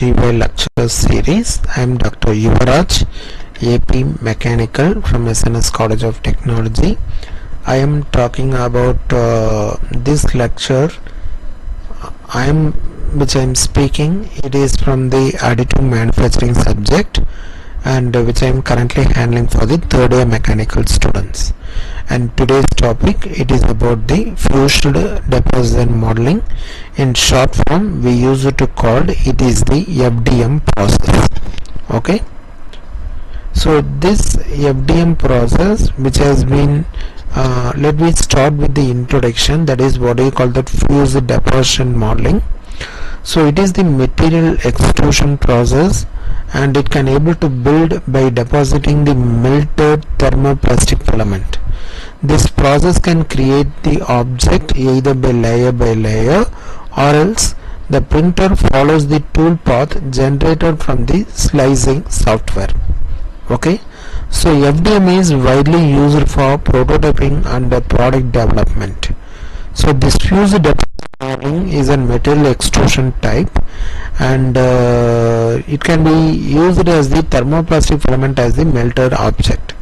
GY lecture series. I am Dr. Yuvaraj, AP Mechanical from SNS College of Technology. I am talking about this lecture. Which I am speaking. It is from the additive manufacturing subject, and which I am currently handling for the third year mechanical students. And today's topic, it is about the fused deposition modeling. In short form, we use it to call it is the FDM process. Okay, so this FDM process, which has been let me start with the introduction. That is what we call that fused deposition modeling. So it is the material extrusion process, and it can able to build by depositing the melted thermoplastic filament. This process can create the object either by layer, or else the printer follows the tool path generated from the slicing software. Okay, so FDM is widely used for prototyping and product development. So this fused deposition modeling is a material extrusion type, and it can be used as the thermoplastic filament as the melted object.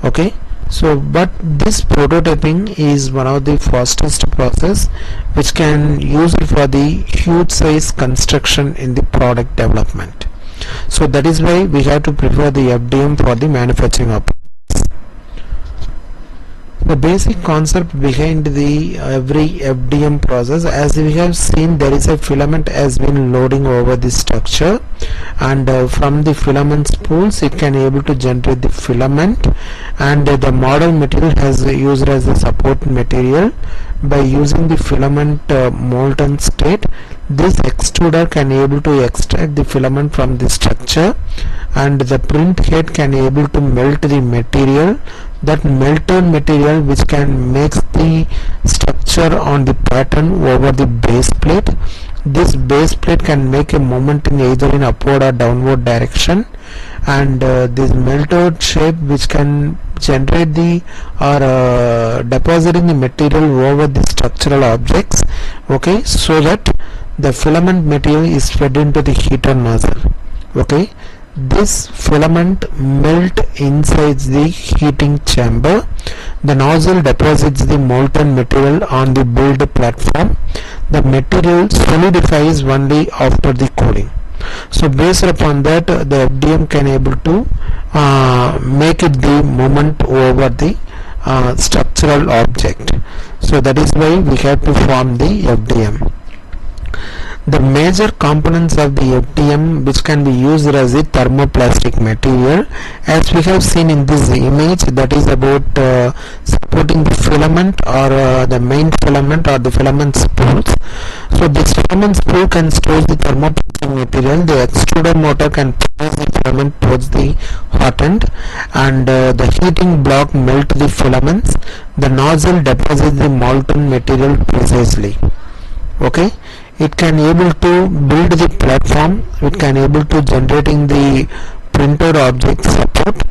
Okay, so but this prototyping is one of the fastest process which can use it for the huge size construction in the product development. So that is why we have to prefer the FDM for the manufacturing operations. The basic concept behind the every FDM process, as we have seen, there is a filament has been loading over the structure, and from the filament spools it can able to generate the filament, and the model material has used as a support material. By using the filament molten state, this extruder can able to extract the filament from the structure, and the print head can able to melt the material. That melted material which can make the structure on the pattern over the base plate. This base plate can make a movement in either in upward or downward direction, and this melted shape which can generate the or depositing the material over the structural objects. Okay, so that the filament material is fed into the heater nozzle. Okay, this filament melt inside the heating chamber. The nozzle deposits the molten material on the build platform. The material solidifies only after the cooling. So based upon that, the FDM can able to make it the movement over the structural object. So that is why we have to form the FDM. The major components of the FDM which can be used as a thermoplastic material, as we have seen in this image, that is about supporting the filament or the main filament or the filament spools. So this filament spool can store the thermoplastic material. The extruder motor can press the filament towards the hot end, and the heating block melt the filaments. The nozzle deposits the molten material precisely. Okay, it can able to build the platform, it can able to generating the printed object support,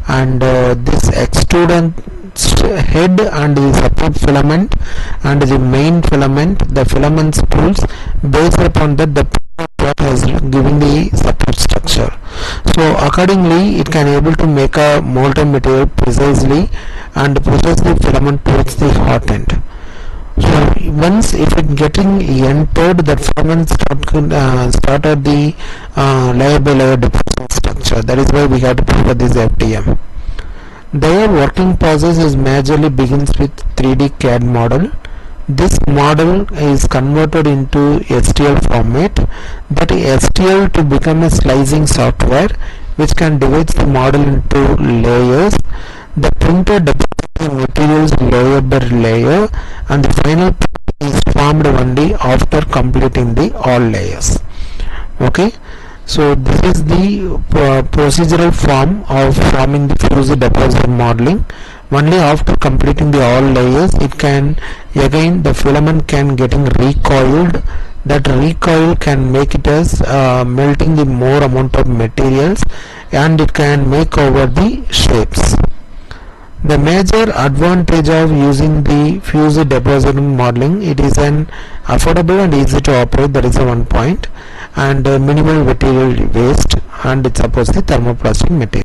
and this extruder head and the support filament and the main filament, the filament spools. Based upon that, the has given the support structure. So accordingly, it can able to make a molten material precisely and process the filament towards the hot end. So once if it getting entered, that filament started the layer by layer deposition structure. That is why we have to prefer this FDM. Their working process is majorly begins with 3D CAD model. This model is converted into STL format. That STL to become a slicing software which can divide the model into layers. The printer deposits the materials layer by layer, and the final is formed only after completing the all layers. Okay, so this is the procedural form of forming the fused deposition modeling. Only after completing the all layers, it can again the filament can getting recoiled. That recoil can make it as melting the more amount of materials, and it can make over the shapes. The major advantage of using the fused deposition modeling, it is an affordable and easy to operate, that is a one point, and minimal material waste, and it supports the thermoplastic material.